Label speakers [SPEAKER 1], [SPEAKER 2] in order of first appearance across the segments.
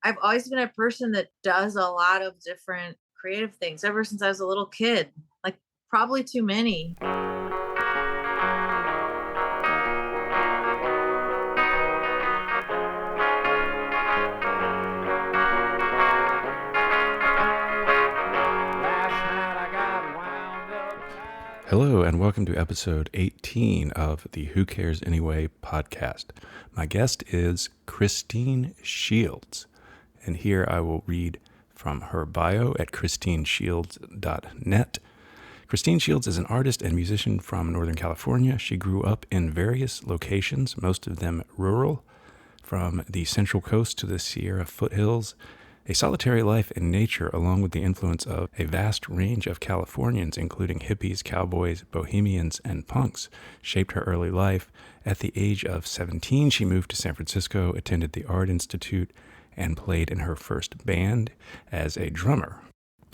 [SPEAKER 1] I've always been a person that does a lot of different creative things ever since I was a little kid, like probably too many.
[SPEAKER 2] Hello, and welcome to episode 18 of the Who Cares Anyway podcast. My guest is Christine Shields, and here I will read from her bio at christineshields.net. Christine Shields is an artist and musician from Northern California. She grew up in various locations, most of them rural, from the Central Coast to the Sierra foothills. A solitary life in nature, along with the influence of a vast range of Californians, including hippies, cowboys, bohemians, and punks, shaped her early life. At the age of 17, she moved to San Francisco, attended the Art Institute, and played in her first band as a drummer.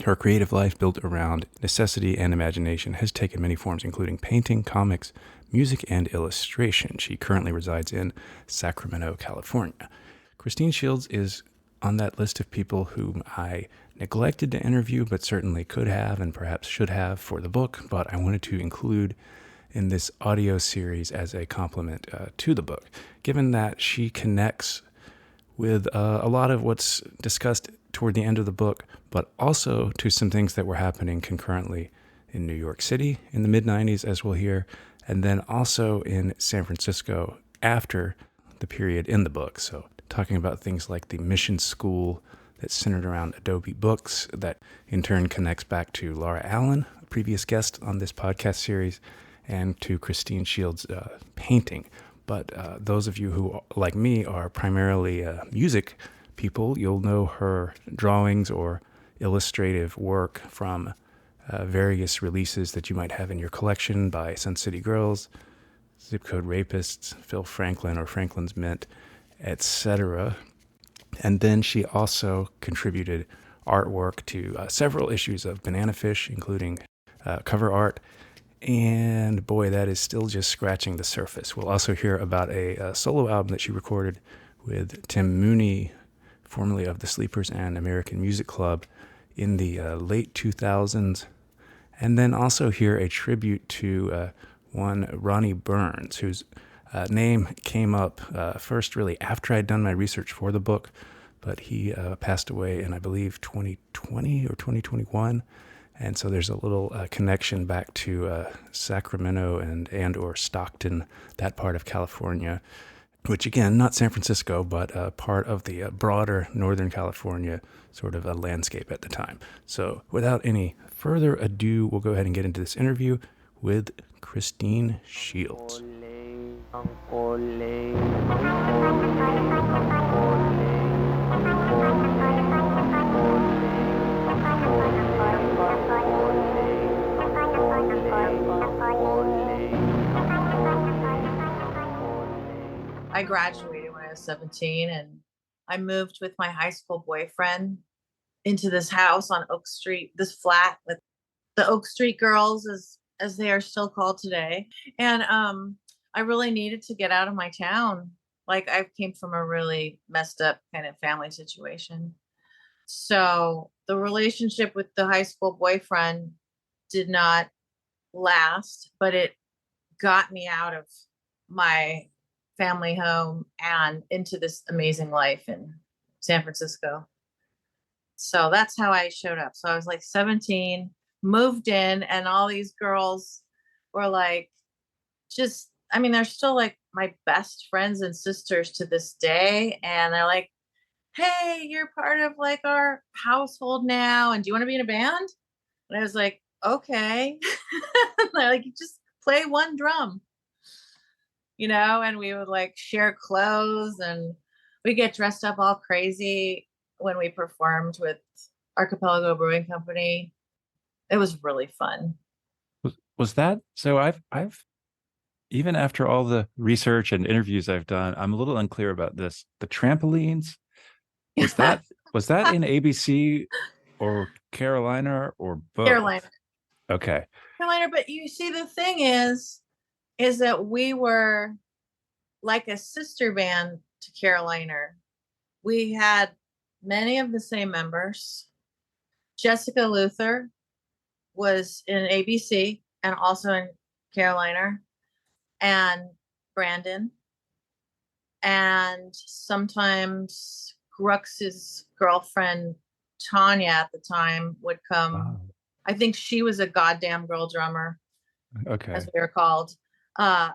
[SPEAKER 2] Her creative life, built around necessity and imagination, has taken many forms, including painting, comics, music, and illustration. She currently resides in Sacramento, California. Christine Shields is on that list of people whom I neglected to interview, but certainly could have and perhaps should have for the book, but I wanted to include in this audio series as a compliment to the book, given that she connects with a lot of what's discussed toward the end of the book, but also to some things that were happening concurrently in New York City in the mid-90s, as we'll hear, and then also in San Francisco after the period in the book. So talking about things like the mission school that's centered around Adobe Books, that in turn connects back to Laura Allen, a previous guest on this podcast series, and to Christine Shields' painting. But those of you who, like me, are primarily music people, you'll know her drawings or illustrative work from various releases that you might have in your collection by Sun City Girls, Zip Code Rapists, Phil Franklin or Franklin's Mint, etc. And then she also contributed artwork to several issues of Banana Fish, including cover art. And boy, that is still just scratching the surface. We'll also hear about a solo album that she recorded with Tim Mooney, formerly of the Sleepers and American Music Club, in the late 2000s. And then also hear a tribute to one Ronnie Burns, whose name came up first really after I'd done my research for the book, but he passed away in, I believe, 2020 or 2021. And so there's a little connection back to Sacramento and or Stockton, that part of California, which again, not San Francisco, but part of the broader Northern California sort of a landscape at the time. So without any further ado, we'll go ahead and get into this interview with Christine Shields.
[SPEAKER 1] I graduated when I was 17 and I moved with my high school boyfriend into this house on Oak Street, this flat with the Oak Street girls as they are still called today. And I really needed to get out of my town. Like I came from a really messed up kind of family situation. So the relationship with the high school boyfriend did not last, but it got me out of my family home and into this amazing life in San Francisco. So that's how I showed up. So I was like 17, moved in, and all these girls were like, they're still like my best friends and sisters to this day. And they're like, hey, you're part of like our household now. And do you want to be in a band? And I was like, okay. They're like, you just play one drum, and we would like share clothes and we get dressed up all crazy when we performed with Archipelago Brewing Company. It was really fun.
[SPEAKER 2] Was that so? I've even after all the research and interviews I've done, I'm a little unclear about this. The trampolines, was that in ABC or Carolina or both?
[SPEAKER 1] Carolina.
[SPEAKER 2] Okay.
[SPEAKER 1] Carolina, but you see, the thing is that we were like a sister band to Carolina. We had many of the same members. Jessica Luther was in ABC and also in Carolina, and Brandon, and sometimes Grux's girlfriend Tanya at the time would come.
[SPEAKER 2] Oh,
[SPEAKER 1] I think she was a goddamn girl drummer, as
[SPEAKER 2] okay.
[SPEAKER 1] we were called. Uh,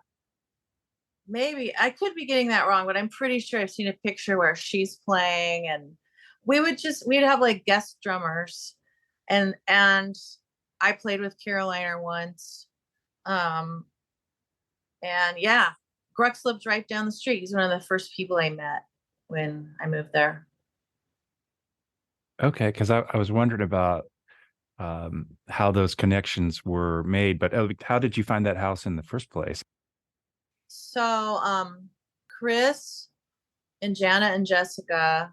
[SPEAKER 1] Maybe I could be getting that wrong, but I'm pretty sure I've seen a picture where she's playing, and we'd have like guest drummers, and I played with Carolina once. Um, and yeah, Grux lived right down the street. He's one of the first people I met when I moved there.
[SPEAKER 2] Okay, because I was wondering about how those connections were made, but how did you find that house in the first place?
[SPEAKER 1] So, Chris and Jana and Jessica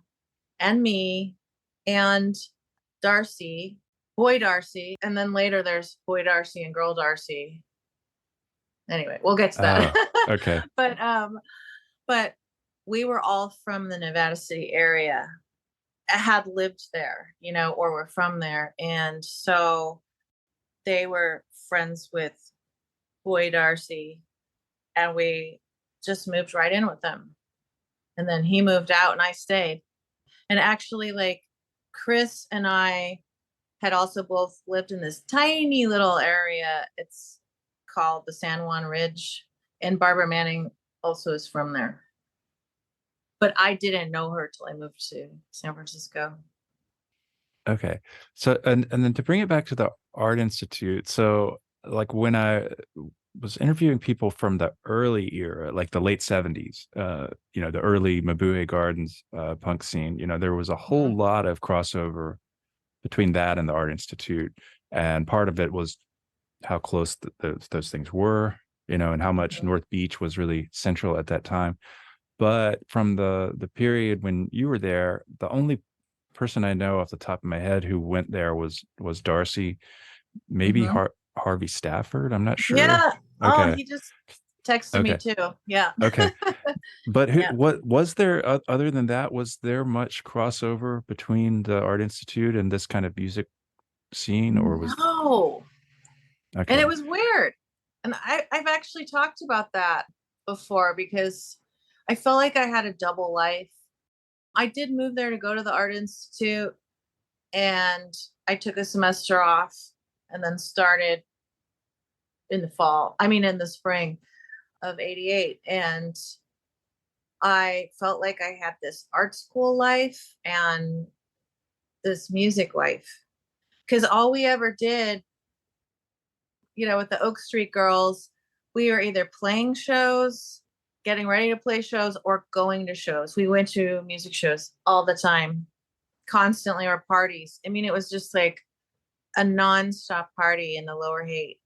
[SPEAKER 1] and me and Darcy, boy Darcy, and then later there's boy Darcy and girl Darcy. Anyway, we'll get to
[SPEAKER 2] Oh,
[SPEAKER 1] that.
[SPEAKER 2] okay.
[SPEAKER 1] But we were all from the Nevada City area, had lived there, or were from there. And so they were friends with boy Darcy, and we just moved right in with them. And then he moved out and I stayed. And actually, like, Chris and I had also both lived in this tiny little area. It's called the San Juan Ridge, and Barbara Manning also is from there. But I didn't know her till I moved to San Francisco.
[SPEAKER 2] Okay. So, and then to bring it back to the Art Institute, so like when I was interviewing people from the early era, like the late 70s, the early Mabuhay Gardens punk scene, there was a whole
[SPEAKER 1] Mhm.
[SPEAKER 2] lot of crossover between that and the Art Institute. And part of it was how close those things were, and how much
[SPEAKER 1] Mhm.
[SPEAKER 2] North Beach was really central at that time. But from the period when you were there, the only person I know off the top of my head who went there was Darcy, maybe
[SPEAKER 1] Mhm.
[SPEAKER 2] Harvey Stafford. I'm not sure.
[SPEAKER 1] Yeah. Oh,
[SPEAKER 2] Okay.
[SPEAKER 1] he just texted me
[SPEAKER 2] Okay.
[SPEAKER 1] too. Yeah.
[SPEAKER 2] Okay. But
[SPEAKER 1] Yeah.
[SPEAKER 2] what was there other than that? Was there much crossover between the Art Institute and this kind of music scene, or was
[SPEAKER 1] No. And it
[SPEAKER 2] okay?
[SPEAKER 1] was weird. And I've actually talked about that before because I felt like I had a double life. I did move there to go to the Art Institute, and I took a semester off and then started in the fall. I mean, in the spring of 88. And I felt like I had this art school life and this music life. Because all we ever did, with the Oak Street Girls, we were either playing shows, getting ready to play shows, or going to shows. We went to music shows all the time, constantly, or parties. I mean, it was just like a nonstop party in the Lower Haight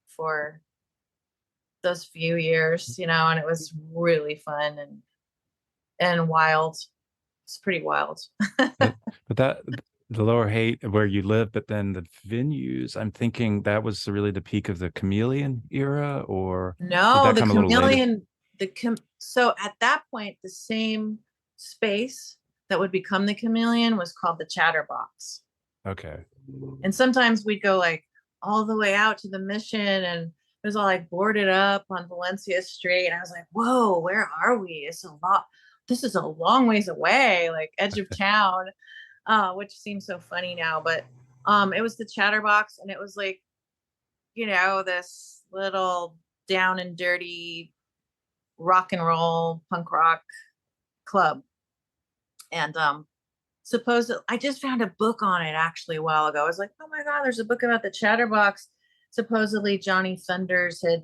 [SPEAKER 1] for those few years, and it was really fun and wild. It's pretty wild.
[SPEAKER 2] But that the Lower Haight where you live, but then the venues, I'm thinking that was really the peak of the Chameleon era, or did
[SPEAKER 1] No,
[SPEAKER 2] that
[SPEAKER 1] the
[SPEAKER 2] come a little later?
[SPEAKER 1] chameleon, so at that point, the same space that would become the chameleon was called the Chatterbox.
[SPEAKER 2] Okay.
[SPEAKER 1] And sometimes we'd go like all the way out to the Mission, and it was all like boarded up on Valencia Street. And I was like, whoa, where are we? This is a long ways away, like edge of town, which seems so funny now. But it was the Chatterbox, and it was like, this little down and dirty rock and roll punk rock club. And supposedly, I just found a book on it actually a while ago. I was like, oh my god, there's a book about the Chatterbox. Supposedly Johnny Thunders had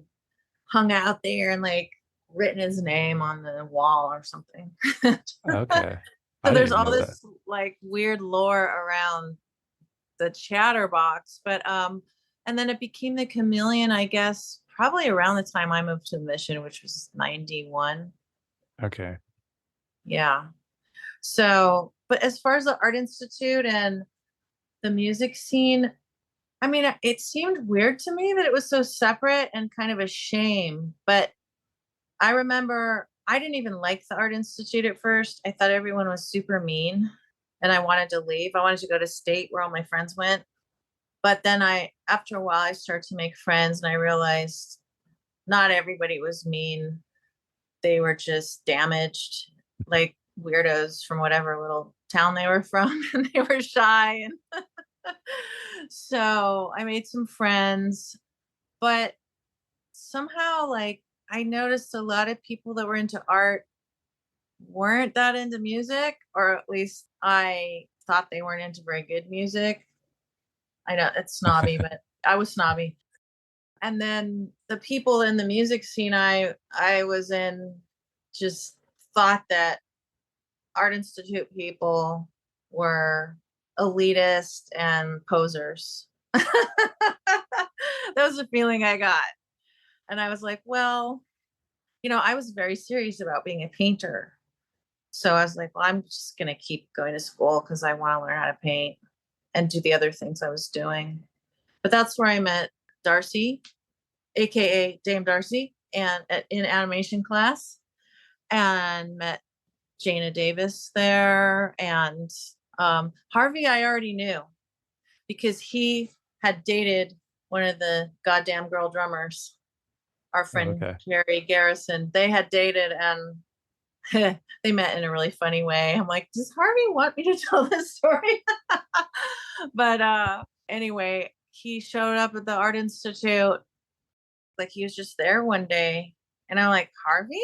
[SPEAKER 1] hung out there and like written his name on the wall or something. So
[SPEAKER 2] Okay. I didn't
[SPEAKER 1] there's
[SPEAKER 2] even
[SPEAKER 1] all
[SPEAKER 2] know that.
[SPEAKER 1] this like weird lore around the Chatterbox. But and then it became the Chameleon, I guess, probably around the time I moved to Mission, which was 91.
[SPEAKER 2] Okay.
[SPEAKER 1] Yeah. So, but as far as the Art Institute and the music scene, I mean, it seemed weird to me that it was so separate and kind of a shame. But I remember I didn't even like the Art Institute at first. I thought everyone was super mean and I wanted to leave. I wanted to go to state where all my friends went. But then after a while, I started to make friends and I realized not everybody was mean. They were just damaged, like weirdos from whatever little town they were from, and they were shy. And so I made some friends, but somehow, like, I noticed a lot of people that were into art weren't that into music, or at least I thought they weren't into very good music. I know it's snobby, but I was snobby. And then the people in the music scene I was in just thought that Art Institute people were elitist and posers. That was the feeling I got. And I was like, well, I was very serious about being a painter. So I was like, well, I'm just going to keep going to school because I want to learn how to paint and do the other things I was doing. But that's where I met Darcy, aka Dame Darcy, and in animation class, and met Jana Davis there. And Harvey, I already knew because he had dated one of the goddamn girl drummers, our
[SPEAKER 2] Oh,
[SPEAKER 1] friend
[SPEAKER 2] okay.
[SPEAKER 1] Jerry Garrison. They had dated and they met in a really funny way. I'm like, does Harvey want me to tell this story? But anyway, he showed up at the Art Institute. Like he was just there one day. And I'm like, Harvey?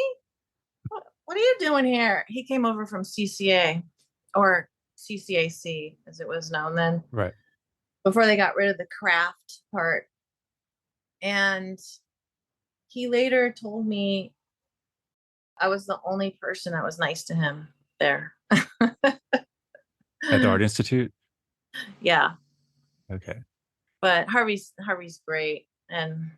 [SPEAKER 1] What are you doing here? He came over from CCA, or CCAC as it was known then,
[SPEAKER 2] Right.
[SPEAKER 1] before they got rid of the craft part. And he later told me I was the only person that was nice to him there.
[SPEAKER 2] At the Art Institute?
[SPEAKER 1] Yeah.
[SPEAKER 2] Okay.
[SPEAKER 1] But Harvey's great. And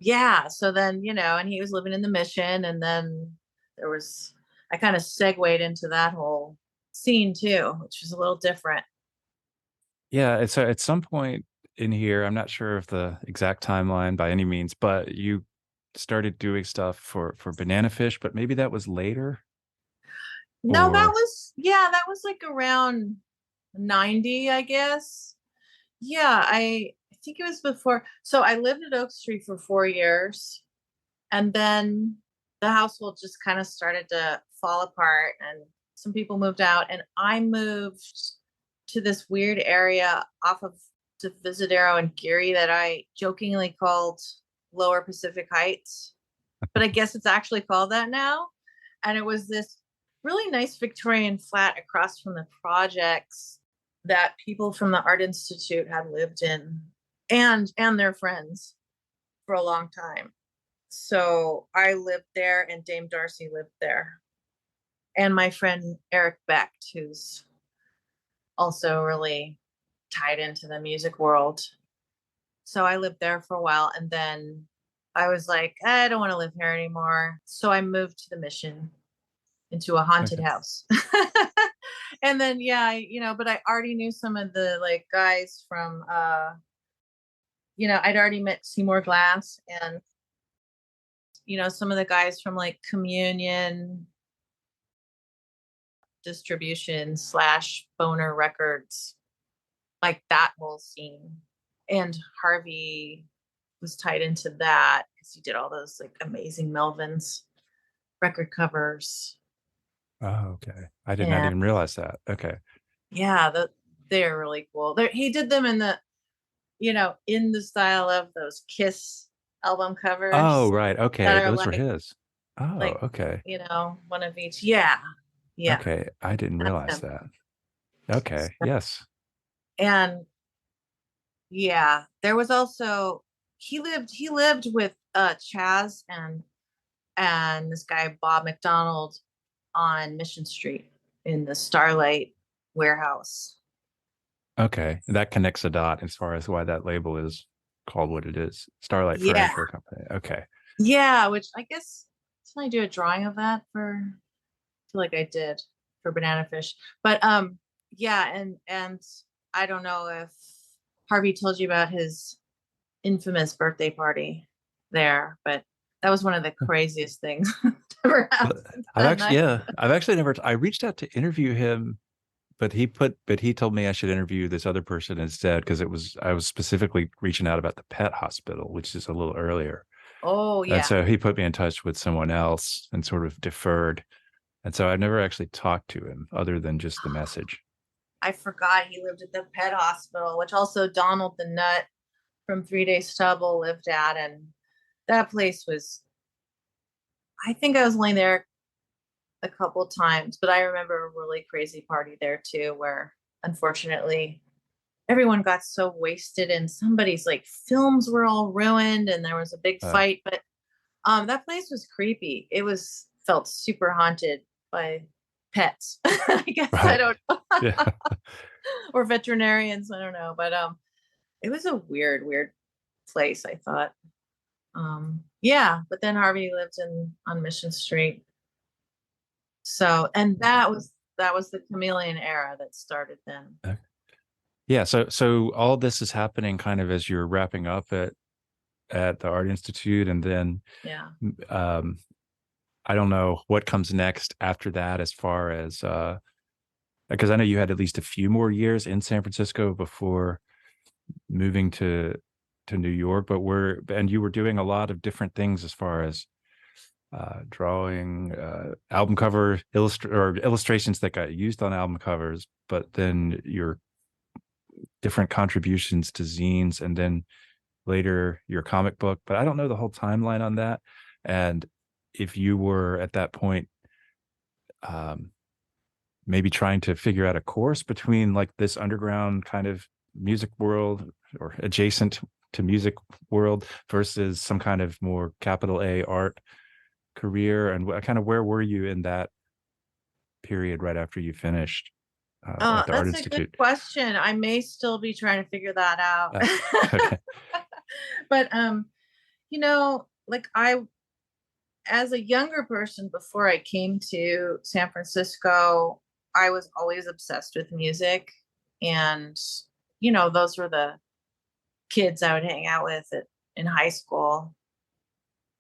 [SPEAKER 1] yeah, so then, and he was living in the Mission, and then I kind of segued into that whole scene too, which was a little different.
[SPEAKER 2] Yeah, so at some point in here, I'm not sure of the exact timeline by any means, but you started doing stuff for Banana Fish, but maybe that was later,
[SPEAKER 1] No,
[SPEAKER 2] or
[SPEAKER 1] that was like around 90, I guess. Yeah, I think it was before. So I lived at Oak Street for 4 years, and then the household just kind of started to fall apart, and some people moved out, and I moved to this weird area off of Divisadero and Geary that I jokingly called Lower Pacific Heights, but I guess it's actually called that now. And it was this really nice Victorian flat across from the projects that people from the Art Institute had lived in, and their friends, for a long time. So I lived there, and Dame Darcy lived there, and my friend Eric Becht, who's also really tied into the music world. So I lived there for a while, and then I was like, I don't want to live here anymore. So I moved to the Mission, into a haunted
[SPEAKER 2] okay.
[SPEAKER 1] house. And then but I already knew some of the like guys from I'd already met Seymour Glass, and some of the guys from like Communion Distribution / Boner Records, like that whole scene. And Harvey was tied into that because he did all those like amazing Melvins record covers.
[SPEAKER 2] Oh, okay. I did not
[SPEAKER 1] And
[SPEAKER 2] even realize that. Okay.
[SPEAKER 1] yeah, they're really cool. He did them in the style of those Kiss album
[SPEAKER 2] Oh,
[SPEAKER 1] covers
[SPEAKER 2] right.
[SPEAKER 1] that
[SPEAKER 2] Okay.
[SPEAKER 1] are
[SPEAKER 2] Those were his. Oh,
[SPEAKER 1] like,
[SPEAKER 2] okay.
[SPEAKER 1] one of each. Yeah. Yeah.
[SPEAKER 2] Okay. I didn't
[SPEAKER 1] That's
[SPEAKER 2] realize
[SPEAKER 1] him.
[SPEAKER 2] that. Okay. Yes.
[SPEAKER 1] And yeah, there was also he lived with Chaz and this guy Bob McDonald on Mission Street in the Starlight warehouse.
[SPEAKER 2] Okay. That connects a dot as far as why that label is called what it is. Starlight
[SPEAKER 1] Yeah.
[SPEAKER 2] Furniture Company. Okay.
[SPEAKER 1] Yeah, which I guess didn't I do a drawing of that I feel like I did for Banana Fish. But yeah, and I don't know if Harvey told you about his infamous birthday party there, but that was one of the craziest things that ever
[SPEAKER 2] But
[SPEAKER 1] happened that night.
[SPEAKER 2] I've actually never, I reached out to interview him but he told me I should interview this other person instead because I was specifically reaching out about the pet hospital, which is a little earlier.
[SPEAKER 1] Oh
[SPEAKER 2] And
[SPEAKER 1] yeah.
[SPEAKER 2] so he put me in touch with someone else and sort of deferred. And so I've never actually talked to him other than just the message.
[SPEAKER 1] I forgot he lived at the pet hospital, which also Donald the Nut from 3 Days Stubble lived at. And that place was, I think I was only there a couple times, but I remember a really crazy party there too, where unfortunately everyone got so wasted and somebody's like films were all ruined and there was a big
[SPEAKER 2] Uh,
[SPEAKER 1] fight. But that place was creepy. It was felt super haunted by pets. I guess I
[SPEAKER 2] right.
[SPEAKER 1] don't know.
[SPEAKER 2] Yeah.
[SPEAKER 1] Or veterinarians, I don't know. But it was a weird place, I thought. Yeah, but then Harvey lived in on Mission Street. So, and that was the chameleon era that started then.
[SPEAKER 2] Yeah. So all this is happening kind of as you're wrapping up at the Art Institute. And then
[SPEAKER 1] Yeah.
[SPEAKER 2] um, I don't know what comes next after that as far as because I know you had at least a few more years in San Francisco before moving to New York, but and you were doing a lot of different things as far as drawing album cover or illustrations that got used on album covers, but then your different contributions to zines, and then later your comic book. But I don't know the whole timeline on that, and if you were at that point um, maybe trying to figure out a course between like this underground kind of music world or adjacent to music world versus some kind of more capital A art career, and kind of where were you in that period right after you finished at the Art
[SPEAKER 1] That's a good
[SPEAKER 2] Institute?
[SPEAKER 1] question. I may still be trying to figure that out.
[SPEAKER 2] Uh, okay.
[SPEAKER 1] But like as a younger person before I came to San Francisco, I was always obsessed with music. And, those were the kids I would hang out with in high school,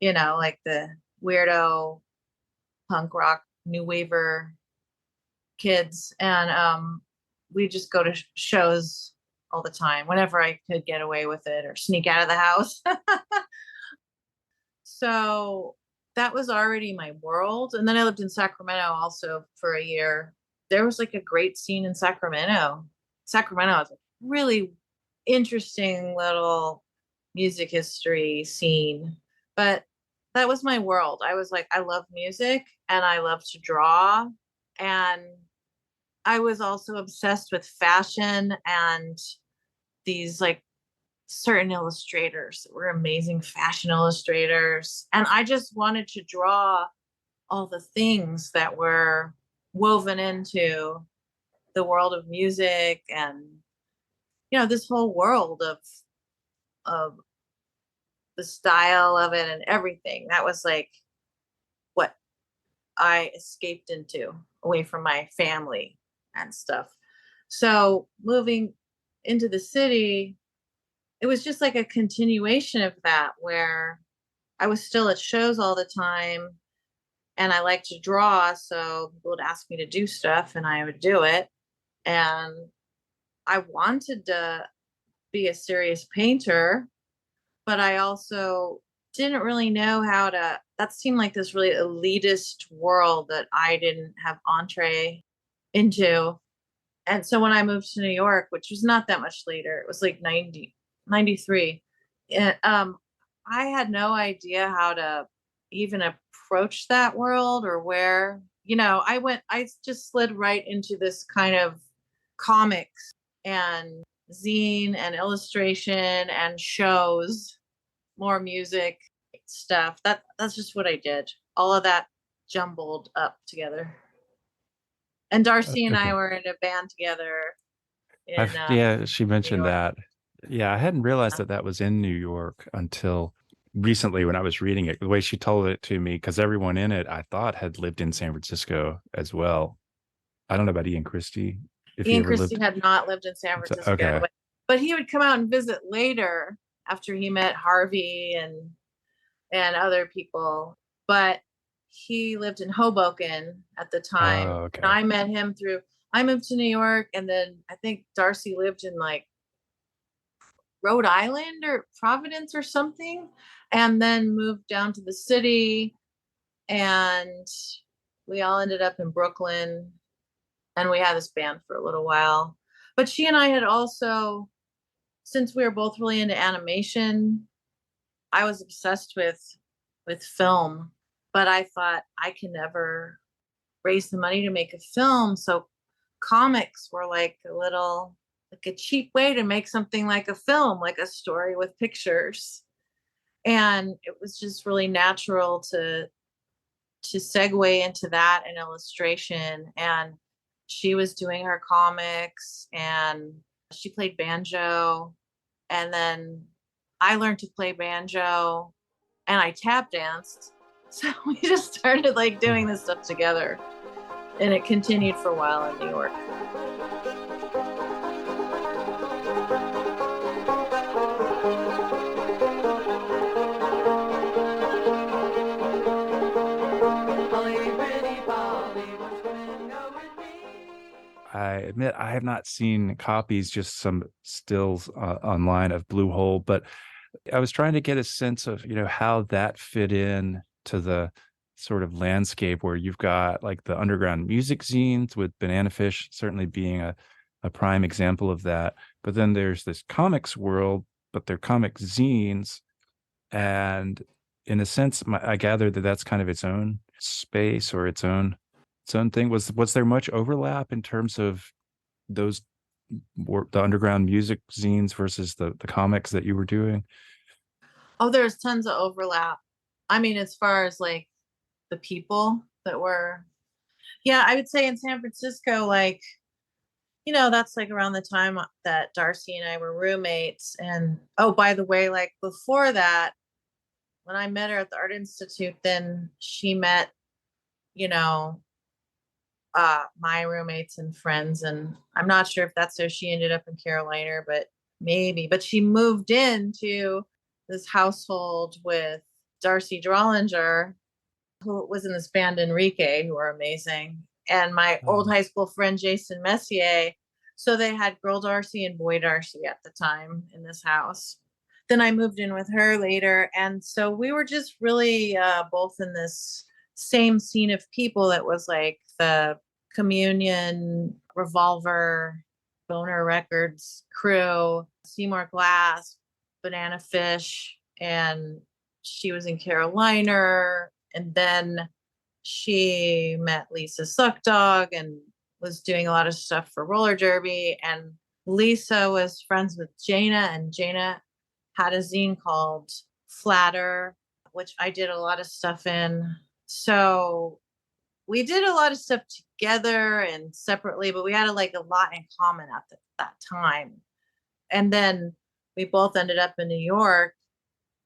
[SPEAKER 1] like the weirdo punk rock new waver kids. And we just go to shows all the time whenever I could get away with it or sneak out of the house. So that was already my world. And then I lived in Sacramento also for a year. There was like a great scene in Sacramento. Sacramento is a really interesting little music history scene. But that was my world. I was like, I love music and I love to draw. And I was also obsessed with fashion and these like certain illustrators that were amazing fashion illustrators. And I just wanted to draw all the things that were woven into the world of music and this whole world of the style of it and everything. That was like what I escaped into away from my family and stuff. So moving into the city, it was just like a continuation of that where I was still at shows all the time and I like to draw. So people would ask me to do stuff and I would do it. And I wanted to be a serious painter, but I also didn't really know how to. That seemed like this really elitist world that I didn't have entree into. And so when I moved to New York, which was not that much later, it was like 93. And, I had no idea how to even approach that world or where, I just slid right into this kind of comics and zine and illustration and shows, more music stuff. That's just what I did. All of that jumbled up together. And Darcy and I
[SPEAKER 2] Okay.
[SPEAKER 1] were in a band together in
[SPEAKER 2] Yeah, she
[SPEAKER 1] New
[SPEAKER 2] mentioned
[SPEAKER 1] York.
[SPEAKER 2] that. Yeah, I hadn't realized that that was in New York until recently when I was reading it. The way she told it to me, because everyone in it I thought had lived in San Francisco as well. I don't know about Ian Christie, if he
[SPEAKER 1] Ian
[SPEAKER 2] ever
[SPEAKER 1] Christie
[SPEAKER 2] lived.
[SPEAKER 1] had not lived in San
[SPEAKER 2] So,
[SPEAKER 1] Francisco,
[SPEAKER 2] okay.
[SPEAKER 1] but he would come out and visit later after he met Harvey and other people. But he lived in Hoboken at the time.
[SPEAKER 2] Oh,
[SPEAKER 1] And
[SPEAKER 2] okay.
[SPEAKER 1] I met him through I moved to New York, and then I think Darcy lived in like Rhode Island or Providence or something, and then moved down to the city, and we all ended up in Brooklyn, and we had this band for a little while. But she and I had also, since we were both really into animation, I was obsessed with film, but I thought I can never raise the money to make a film. So comics were like a little, like a cheap way to make something like a film, like a story with pictures. And it was just really natural to segue into that and illustration. And she was doing her comics, and she played banjo. And then I learned to play banjo, and I tap danced. So we just started like doing this stuff together, and it continued for a while in New York.
[SPEAKER 2] I admit I have not seen copies, just some stills online of Blue Hole, but I was trying to get a sense of, how that fit in to the sort of landscape where you've got like the underground music zines, with Banana Fish certainly being a prime example of that. But then there's this comics world, but they're comic zines. And in a sense, I gather that that's kind of its own space, or its own thing. Was there much overlap in terms of those the underground music zines versus the comics that you were doing?
[SPEAKER 1] Oh, there's tons of overlap. I mean, as far as like the people that were, yeah, I would say in San Francisco, like, that's like around the time that Darcy and I were roommates. And oh, by the way, like before that, when I met her at the Art Institute, then she met, you know, my roommates and friends. And I'm not sure if that's how she ended up in Carolina, but maybe. But she moved into this household with Darcy Drollinger, who was in this band Enrique, who are amazing, and my old
[SPEAKER 2] Oh,
[SPEAKER 1] high school friend Jason Messier. So they had girl Darcy and boy Darcy at the time in this house. Then I moved in with her later. And so we were just really both in this same scene of people that was like the Communion, Revolver, Boner Records crew, Seymour Glass, Banana Fish, and she was in Carolina. And then she met Lisa Suckdog and was doing a lot of stuff for roller derby. And Lisa was friends with Jaina, and Jaina had a zine called Flatter, which I did a lot of stuff in. So we did a lot of stuff together and separately, but we had like a lot in common at that time. And then we both ended up in New York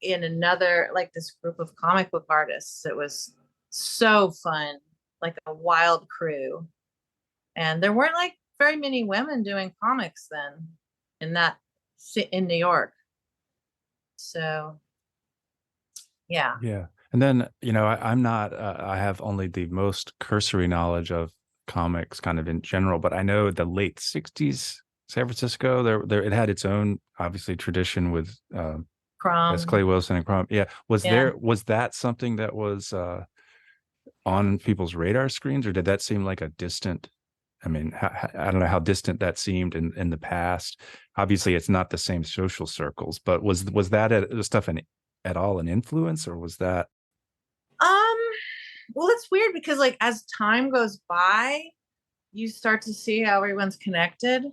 [SPEAKER 1] in another, like this group of comic book artists. It was so fun, like a wild crew. And there weren't like very many women doing comics then in that in New York. So yeah.
[SPEAKER 2] yeah. And then, I'm not, I have only the most cursory knowledge of comics kind of in general, but I know the late 60s, San Francisco, it had its own, obviously, tradition with, yes,
[SPEAKER 1] Crumb.
[SPEAKER 2] Clay Wilson and Crump. Yeah.
[SPEAKER 1] Yeah.
[SPEAKER 2] Was that something that was, on people's radar screens, or did that seem like a distant? I mean, I don't know how distant that seemed in the past. Obviously, it's not the same social circles, but was that stuff at all an influence, or was that?
[SPEAKER 1] Um, well, it's weird because like as time goes by, you start to see how everyone's connected.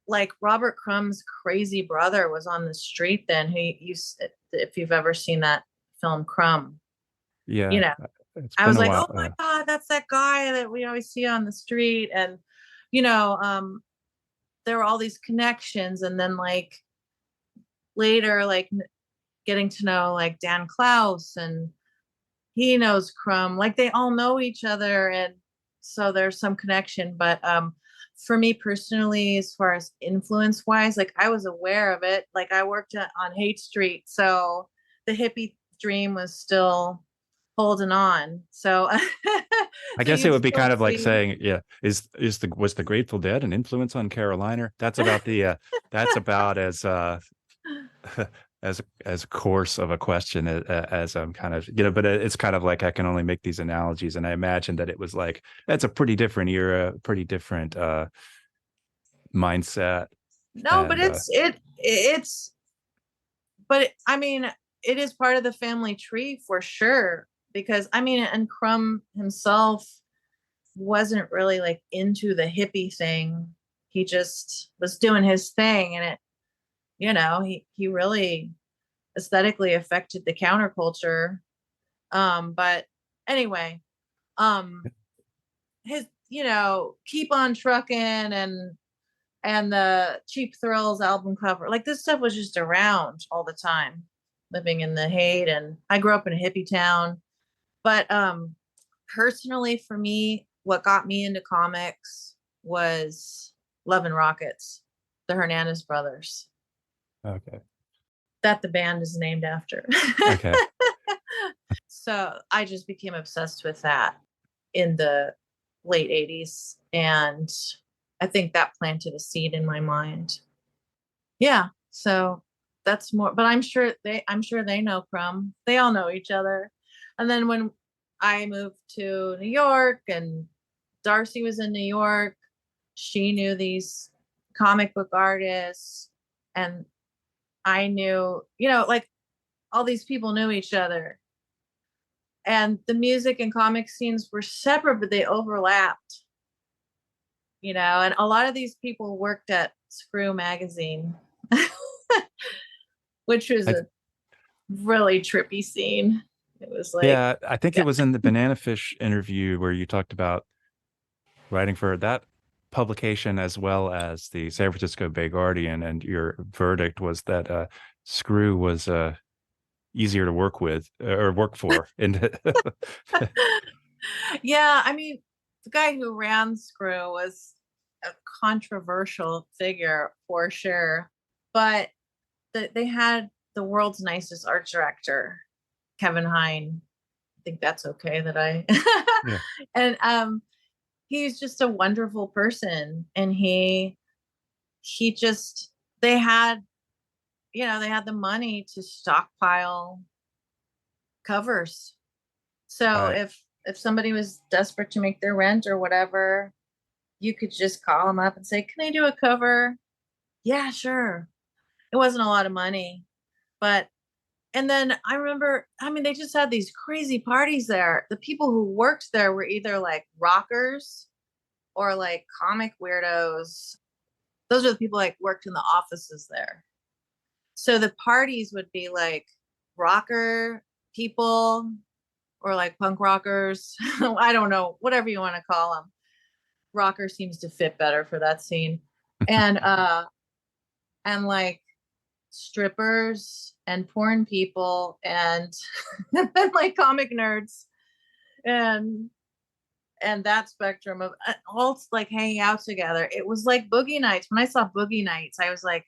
[SPEAKER 1] Like Robert Crumb's crazy brother was on the street then, who you, if you've ever seen that film Crumb, you
[SPEAKER 2] Yeah,
[SPEAKER 1] know,
[SPEAKER 2] it's
[SPEAKER 1] I
[SPEAKER 2] been
[SPEAKER 1] was
[SPEAKER 2] a
[SPEAKER 1] like,
[SPEAKER 2] while.
[SPEAKER 1] oh my God, that's that guy that we always see on the street. And, you know, there were all these connections. And then like later, like getting to know like Dan Klaus, and he knows Crumb, like they all know each other. And so there's some connection. But for me personally, as far as influence wise, like I was aware of it. Like I worked on Hate Street. So the hippie dream was still holding on. So,
[SPEAKER 2] I
[SPEAKER 1] so
[SPEAKER 2] guess it
[SPEAKER 1] you'd
[SPEAKER 2] would be
[SPEAKER 1] still
[SPEAKER 2] kind of like
[SPEAKER 1] see.
[SPEAKER 2] saying, yeah, was the Grateful Dead an influence on Carolina? That's about that's about as as coarse of a question as I'm kind of, but it's kind of like I can only make these analogies, and I imagine that it was like that's a pretty different era, pretty different mindset,
[SPEAKER 1] No, but
[SPEAKER 2] and
[SPEAKER 1] I mean, it is part of the family tree for sure. Because I mean, and Crumb himself wasn't really like into the hippie thing. He just was doing his thing, and he really aesthetically affected the counterculture. But anyway, um, his Keep on Truckin' and the Cheap Thrills album cover, like this stuff was just around all the time. Living in the Haight, and I grew up in a hippie town. But personally, for me, what got me into comics was Love and Rockets, the Hernandez brothers,
[SPEAKER 2] okay,
[SPEAKER 1] that the band is named after.
[SPEAKER 2] okay.
[SPEAKER 1] So I just became obsessed with that in the late 80s. And I think that planted a seed in my mind. Yeah. So that's more, but I'm sure they know Crumb. They all know each other. And then when I moved to New York and Darcy was in New York, she knew these comic book artists, and I knew, like all these people knew each other. And the music and comic scenes were separate, but they overlapped, and a lot of these people worked at Screw magazine, which was
[SPEAKER 2] I
[SPEAKER 1] a really trippy scene. It was like,
[SPEAKER 2] Yeah, I think it
[SPEAKER 1] yeah.
[SPEAKER 2] was in the Banana Fish interview where you talked about writing for that publication as well as the San Francisco Bay Guardian, and your verdict was that Screw was easier to work with or work for. And
[SPEAKER 1] Yeah, I mean, the guy who ran Screw was a controversial figure for sure, but they had the world's nicest art director, Kevin Hine. I think that's okay that I
[SPEAKER 2] yeah,
[SPEAKER 1] and he's just a wonderful person, and he just they had they had the money to stockpile covers. So
[SPEAKER 2] I
[SPEAKER 1] if somebody was desperate to make their rent or whatever, you could just call them up and say, "Can I do a cover?" Yeah, sure. It wasn't a lot of money, but and then I remember, I mean, they just had these crazy parties there. The people who worked there were either like rockers or like comic weirdos. Those are the people like worked in the offices there. So the parties would be like rocker people or like punk rockers. I don't know, whatever you want to call them. Rocker seems to fit better for that scene. And and like strippers and porn people and and like comic nerds and that spectrum of all like hanging out together. It was like boogie nights. When I saw boogie nights, I was like,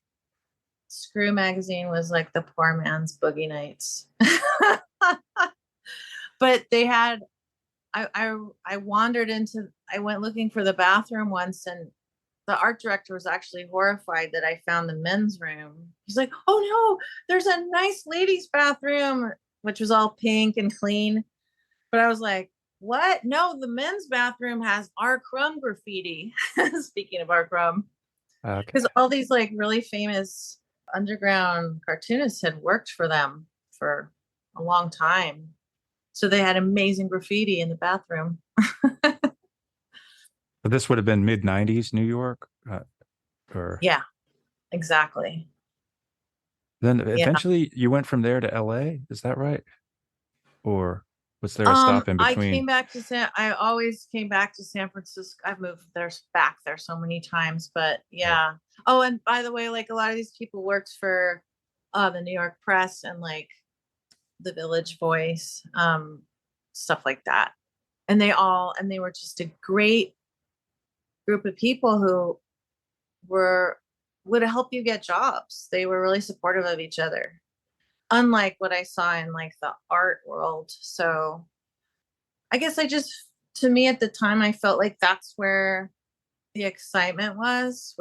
[SPEAKER 1] Screw magazine was like the poor man's boogie nights. But they had I wandered into I went looking for the bathroom once, and the art director was actually horrified that I found the men's room. He's like, "Oh no, there's a nice ladies' bathroom," which was all pink and clean. But I was like, "What? No, the men's bathroom has R. Crumb graffiti." Speaking of R. Crumb,
[SPEAKER 2] okay.
[SPEAKER 1] because all these like really famous underground cartoonists had worked for them for a long time. So they had amazing graffiti in the bathroom.
[SPEAKER 2] So this would have been mid '90s New York, or
[SPEAKER 1] Yeah, exactly.
[SPEAKER 2] then
[SPEAKER 1] Yeah.
[SPEAKER 2] eventually you went from there to LA. Is that right? Or was there a stop in between?
[SPEAKER 1] I always came back to San Francisco. I've moved there back there so many times, but
[SPEAKER 2] Yeah.
[SPEAKER 1] yeah. Oh, and by the way, like a lot of these people worked for the New York Press and like the Village Voice, stuff like that. And they were just a great group of people who were would help you get jobs. They were really supportive of each other, unlike what I saw in like the art world. So I guess to me at the time, I felt like that's where the excitement was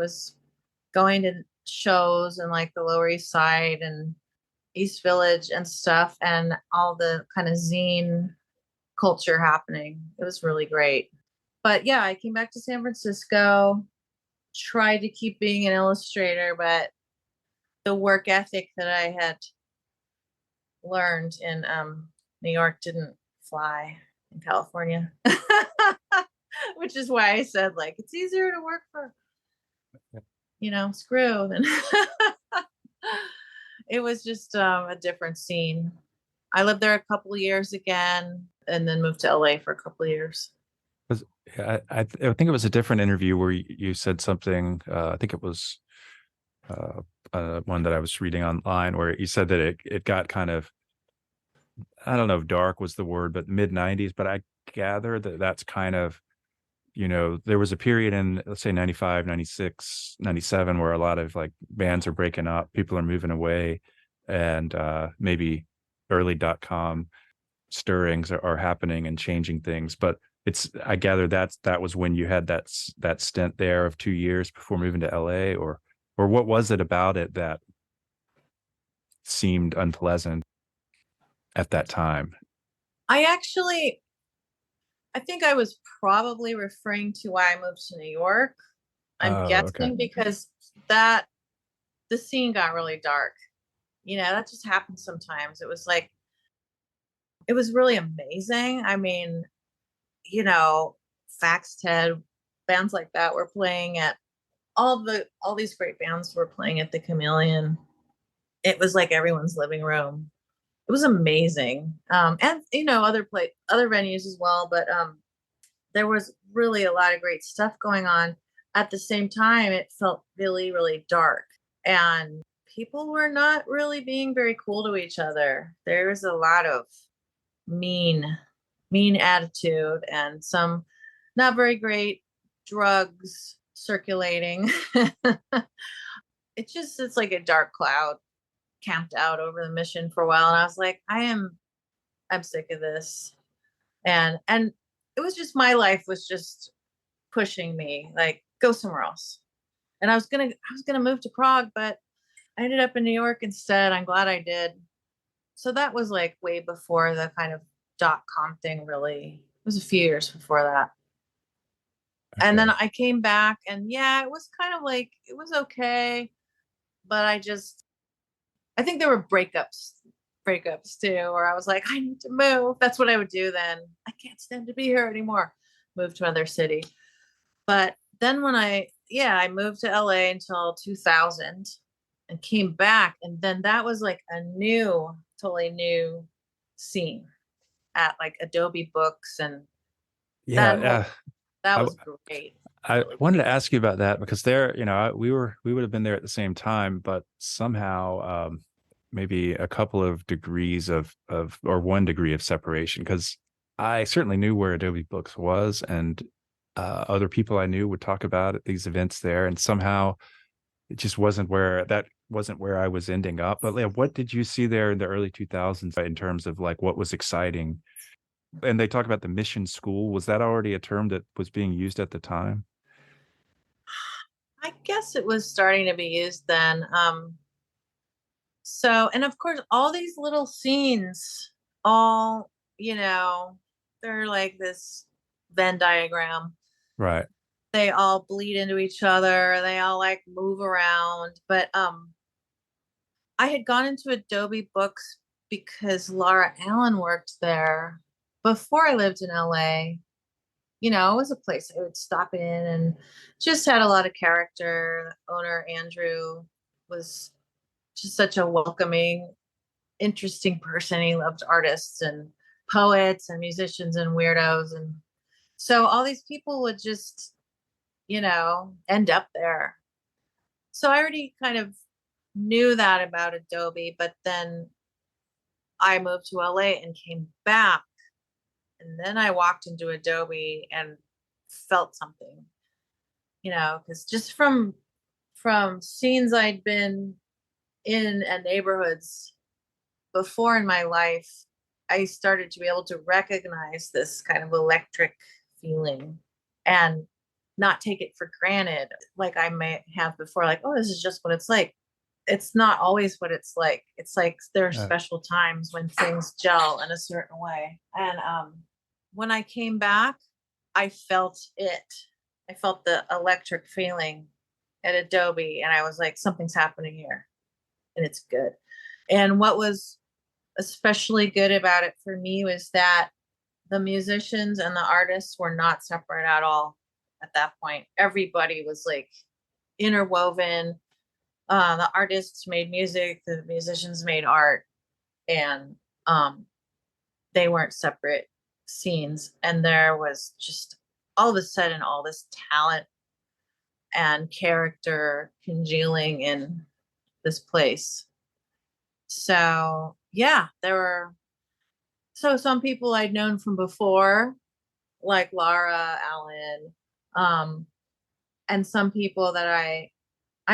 [SPEAKER 1] going to shows and like the Lower East Side and East Village and stuff, and all the kind of zine culture happening. It was really great. But yeah, I came back to San Francisco, tried to keep being an illustrator, but the work ethic that I had learned in New York didn't fly in California. Which is why I said like it's easier to work for, Screw than it was just a different scene. I lived there a couple of years again and then moved to LA for a couple of years.
[SPEAKER 2] I think it was a different interview where you said something. I think it was one that I was reading online where you said that it got kind of, I don't know if dark was the word, but mid 90s. But I gather that that's kind of, there was a period in, let's say 95, 96, 97, where a lot of like bands are breaking up, people are moving away, and maybe early .com stirrings are happening and changing things. But I gather that was when you had that stint there of 2 years before moving to LA, or what was it about it that seemed unpleasant at that time?
[SPEAKER 1] I actually, I think I was probably referring to why I moved to New York. I'm
[SPEAKER 2] Oh, okay.
[SPEAKER 1] guessing because that the scene got really dark. That just happens sometimes. It was really amazing. I mean, Fax Ted, bands like that were playing at all these great bands were playing at the Chameleon. It was like everyone's living room. It was amazing. And other venues as well, but there was really a lot of great stuff going on. At the same time, it felt really, really dark. And people were not really being very cool to each other. There was a lot of mean, mean attitude and some not very great drugs circulating. It's like a dark cloud camped out over the Mission for a while. And I was like, I'm sick of this. And it was just, my life was just pushing me like, go somewhere else. And I was gonna move to Prague, but I ended up in New York instead. I'm glad I did. So that was like way before the kind of .com thing really. It was a few years before that. And then
[SPEAKER 2] Okay.
[SPEAKER 1] I came back and yeah, it was kind of like it was okay, but I think there were breakups too, where I was like, I need to move. That's what I would do then. I can't stand to be here anymore. Move to another city. But then I moved to LA until 2000 and came back. And then that was like totally new scene at like Adobe Books. And
[SPEAKER 2] Yeah,
[SPEAKER 1] that whole,
[SPEAKER 2] yeah.
[SPEAKER 1] that
[SPEAKER 2] I
[SPEAKER 1] was great.
[SPEAKER 2] I wanted to ask you about that because there, we would have been there at the same time, but somehow maybe a couple of degrees or 1 degree of separation, because I certainly knew where Adobe Books was, and other people I knew would talk about these events there, and somehow it just wasn't where I was ending up. But yeah, what did you see there in the early 2000s in terms of like what was exciting? And they talk about the mission school. Was that already a term that was being used at the time?
[SPEAKER 1] I guess it was starting to be used then. And of course, all these little scenes, all, they're like this Venn diagram.
[SPEAKER 2] Right.
[SPEAKER 1] They all bleed into each other. They all like move around. But I had gone into Adobe Books because Laura Allen worked there before I lived in LA. It was a place I would stop in and just had a lot of character. The owner, Andrew, was just such a welcoming, interesting person. He loved artists and poets and musicians and weirdos. And so all these people would just, end up there. So I already kind of knew that about Adobe, but then I moved to LA and came back. And then I walked into Adobe and felt something, because just from scenes I'd been in and neighborhoods before in my life, I started to be able to recognize this kind of electric feeling and not take it for granted like I may have before, like, oh, this is just what it's like. It's not always what it's like. It's like there are
[SPEAKER 2] Uh,
[SPEAKER 1] special times when things gel in a certain way. And when I came back, I felt it. I felt the electric feeling at Adobe, and I was like, something's happening here, and it's good. And what was especially good about it for me was that the musicians and the artists were not separate at all at that point. Everybody was like interwoven. The artists made music, the musicians made art, and um, they weren't separate scenes. And there was just all of a sudden all this talent and character congealing in this place. So yeah, there were some people I'd known from before, like Laura Allen, um, and some people that I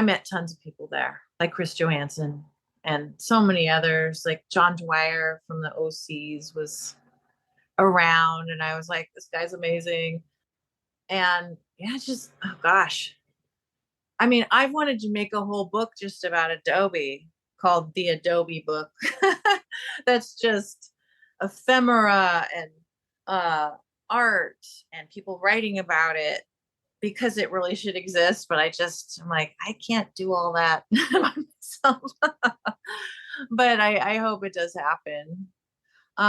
[SPEAKER 1] met tons of people there, like Chris Johansson and so many others, like John Dwyer from the OCs was around, and I was like, this guy's amazing. And yeah, just oh gosh. I mean, I've wanted to make a whole book just about Adobe called The Adobe Book. That's just ephemera and uh, art and people writing about it because it really should exist. But I'm like, I can't do all that myself. But I hope it does happen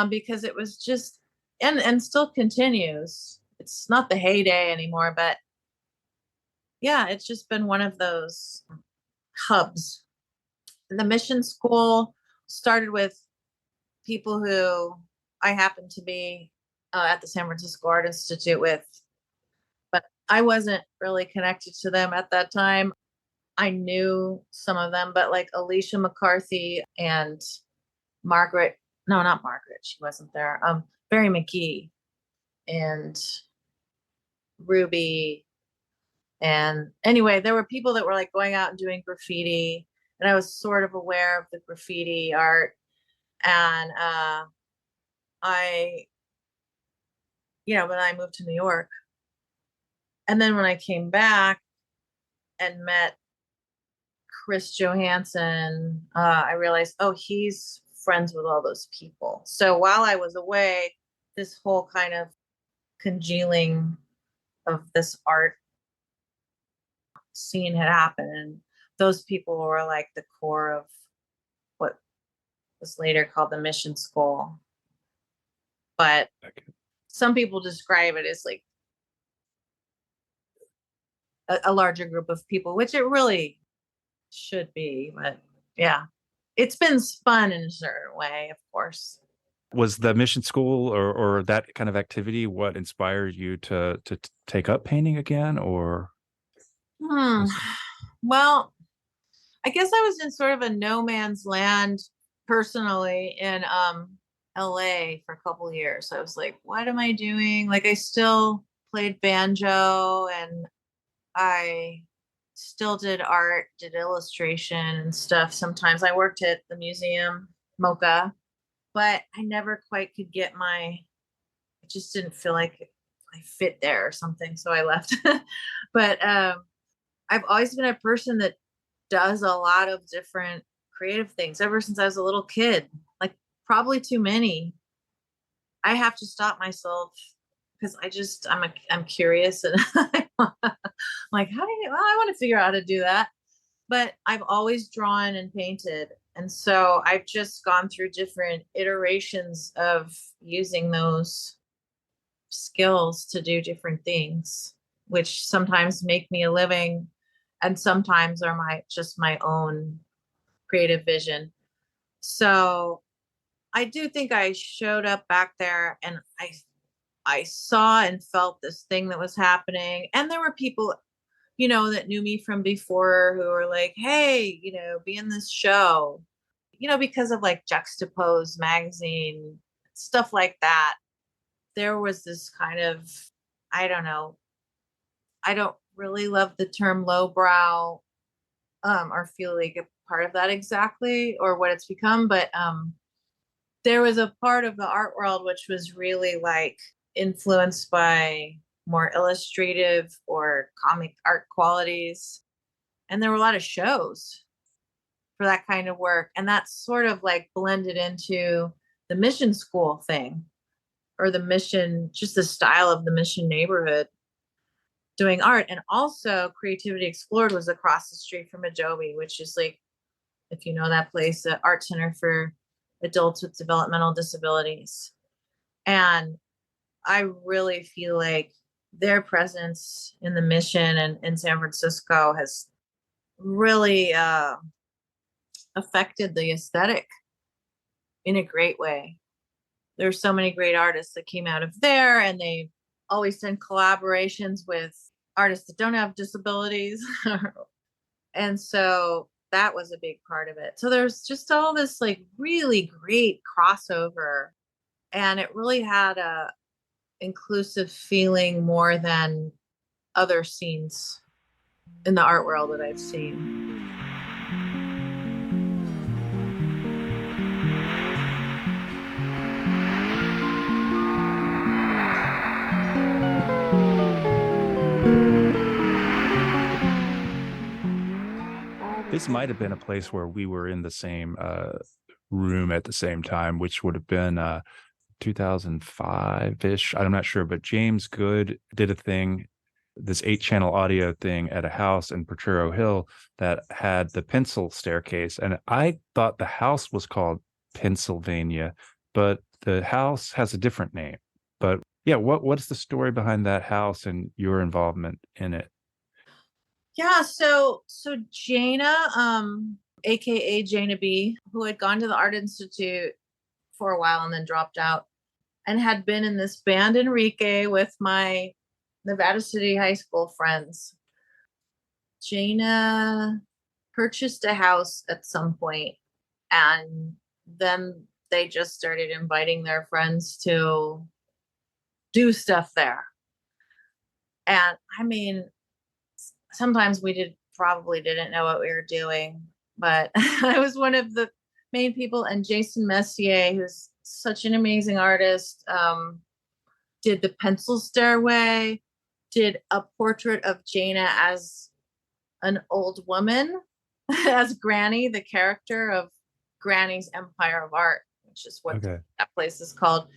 [SPEAKER 1] because it was just, and still continues. It's not the heyday anymore, but yeah, it's just been one of those hubs. The mission school started with people who I happened to be at the San Francisco Art Institute with, but I wasn't really connected to them at that time. I knew some of them, but like Alicia McCarthy and Margaret, no, not Margaret, she wasn't there. Barry McGee and Ruby. And anyway, there were people that were like going out and doing graffiti, and I was sort of aware of the graffiti art. And I, when I moved to New York, and then when I came back and met Chris Johansson, I realized, oh, he's friends with all those people. So while I was away, this whole kind of congealing of this art scene had happened. And those people were like the core of what was later called the mission school. But some people describe it as like a larger group of people, which it really should be. But yeah, it's been fun in a certain way, of course.
[SPEAKER 2] was the mission school or that kind of activity what inspired you to take up painting again, or
[SPEAKER 1] Hmm.
[SPEAKER 2] was
[SPEAKER 1] Well, I guess I was in sort of a no man's land personally in LA for a couple of years. I was like, what am I doing? Like I still played banjo and I still did art, did illustration and stuff. Sometimes I worked at the museum, Mocha, but I never quite could get it just didn't feel like I fit there or something. So I left. But I've always been a person that does a lot of different creative things ever since I was a little kid, like probably too many. I have to stop myself because I'm curious and I'm like, well, I want to figure out how to do that. But I've always drawn and painted. And so I've just gone through different iterations of using those skills to do different things, which sometimes make me a living and sometimes are my own creative vision. So I do think I showed up back there and I saw and felt this thing that was happening. And there were people, that knew me from before who were like, hey, be in this show, because of like Juxtapose magazine, stuff like that. There was this kind of, I don't know, I don't really love the term lowbrow or feel like a part of that exactly or what it's become, but there was a part of the art world which was really like influenced by more illustrative or comic art qualities. And there were a lot of shows for that kind of work. And that's sort of like blended into the mission school thing, or the mission, just the style of the mission neighborhood doing art. And also Creativity Explored was across the street from Adobe, which is like, if you know that place, the art center for adults with developmental disabilities. And I really feel like their presence in the mission and in San Francisco has really affected the aesthetic in a great way. There's so many great artists that came out of there, and they always done collaborations with artists that don't have disabilities. And so that was a big part of it. So there's just all this like really great crossover, and it really had a inclusive feeling more than other scenes in the art world that I've seen.
[SPEAKER 2] This might have been a place where we were in the same room at the same time, which would have been 2005-ish. I'm not sure, but James Good did a thing, this 8-channel audio thing at a house in Potrero Hill that had the pencil staircase. And I thought the house was called Pennsylvania, but the house has a different name. But yeah, what's the story behind that house and your involvement in it?
[SPEAKER 1] Yeah, so Jana, aka Jana B, who had gone to the Art Institute for a while and then dropped out, and had been in this band Enrique with my Nevada City high school friends. Jana purchased a house at some point, and then they just started inviting their friends to do stuff there. And I mean, sometimes we probably didn't know what we were doing, but I was one of the main people. And Jason Messier, who's such an amazing artist, did the pencil stairway, did a portrait of Jana as an old woman, as Granny, the character of Granny's Empire of Art, which is what that place is called.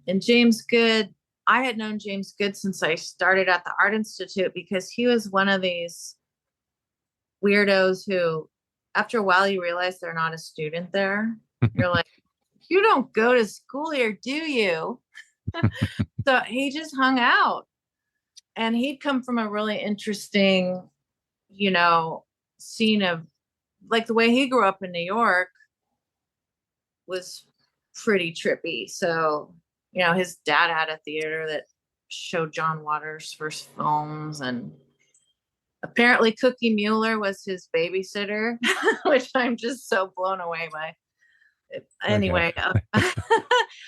[SPEAKER 1] And James Good, I had known James Good since I started at the Art Institute, because he was one of these weirdos who, after a while, you realize they're not a student there. You're like, you don't go to school here, do you? So he just hung out, and he'd come from a really interesting, scene of, like, the way he grew up in New York was pretty trippy. So, his dad had a theater that showed John Waters' first films, and apparently Cookie Mueller was his babysitter, which I'm just so blown away by. Anyway,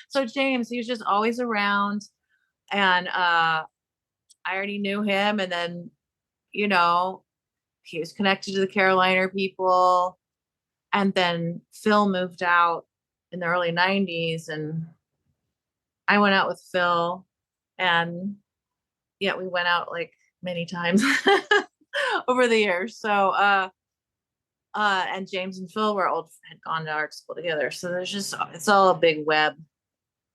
[SPEAKER 1] so James, he was just always around, and I already knew him, and then, he was connected to the Carolina people, and then Phil moved out in the early 90s, and I went out with Phil, and yeah, we went out like many times over the years. So, and James and Phil had gone to art school together. So it's all a big web.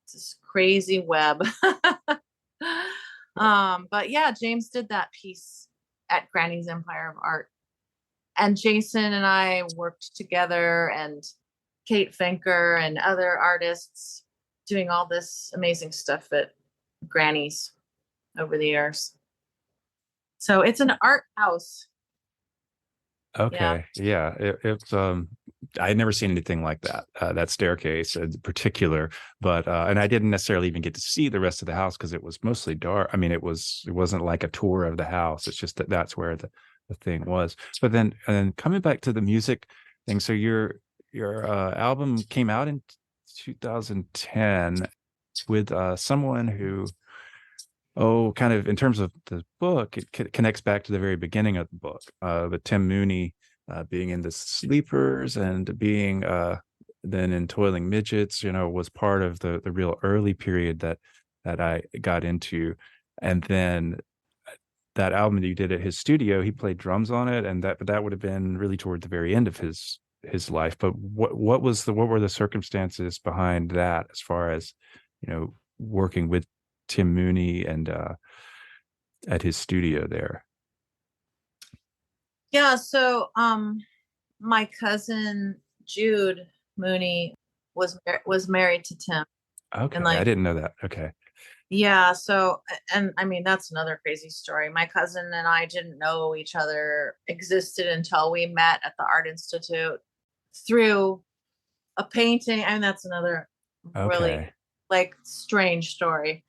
[SPEAKER 1] It's this crazy web. But yeah, James did that piece at Granny's Empire of Art, and Jason and I worked together, and Kate Finker and other artists doing all this amazing stuff at Granny's over the years. So it's an art house.
[SPEAKER 2] Okay. Yeah. It's I had never seen anything like that. That staircase in particular, but and I didn't necessarily even get to see the rest of the house because it was mostly dark. I mean, it wasn't like a tour of the house. It's just that's where the thing was. But then, and then coming back to the music thing, so your album came out in 2010 with someone who, kind of in terms of the book, it connects back to the very beginning of the book, with Tim Mooney being in the Sleepers and being then in Toiling Midgets, was part of the real early period that I got into. And then that album that you did at his studio, he played drums on it, and that would have been really toward the very end of his life. But what were the circumstances behind that, as far as working with Tim Mooney and at his studio there?
[SPEAKER 1] Yeah, so my cousin Jude Mooney was married to Tim.
[SPEAKER 2] Okay,
[SPEAKER 1] And
[SPEAKER 2] I
[SPEAKER 1] like,
[SPEAKER 2] didn't know that. Okay.
[SPEAKER 1] yeah, so, and I mean, that's another crazy story. My cousin and I didn't know each other existed until we met at the Art Institute through a painting. And that's another really
[SPEAKER 2] Okay.
[SPEAKER 1] like strange story.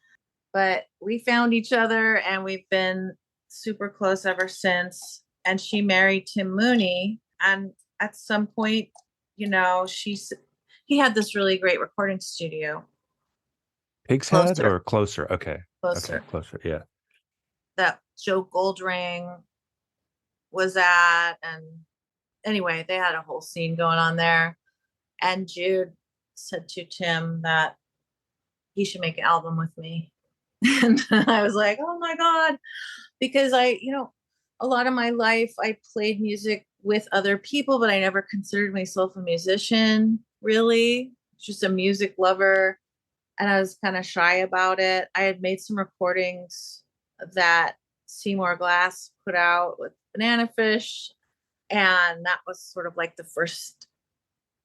[SPEAKER 1] But we found each other and we've been super close ever since. And she married Tim Mooney. And at some point, he had this really great recording studio
[SPEAKER 2] Pig's Head
[SPEAKER 1] closer,
[SPEAKER 2] or Closer? Okay. Okay,
[SPEAKER 1] closer,
[SPEAKER 2] Closer. Yeah.
[SPEAKER 1] that Joe Goldring was at. And anyway, they had a whole scene going on there. And Jude said to Tim that he should make an album with me. And I was like, oh my God. Because a lot of my life I played music with other people, but I never considered myself a musician, really. Just a music lover. And I was kind of shy about it. I had made some recordings that Seymour Glass put out with Banana Fish. And that was sort of like the first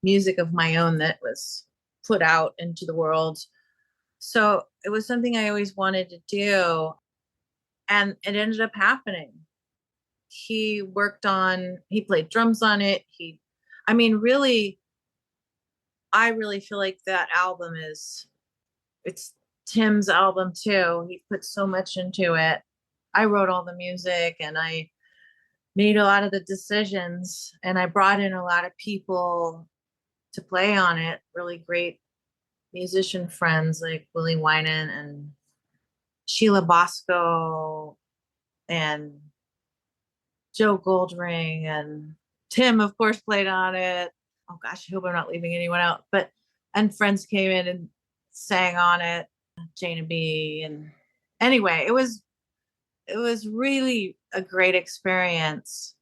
[SPEAKER 1] music of my own that was put out into the world. So it was something I always wanted to do. And it ended up happening. He played drums on it. Really, I really feel like that album it's Tim's album too. He put so much into it. I wrote all the music and I made a lot of the decisions, and I brought in a lot of people to play on it. Really great musician friends like Willie Winan and Sheila Bosco and Joe Goldring, and Tim, of course, played on it. Oh gosh, I hope I'm not leaving anyone out. And friends came in and sang on it, Jana B. And anyway, it was really a great experience.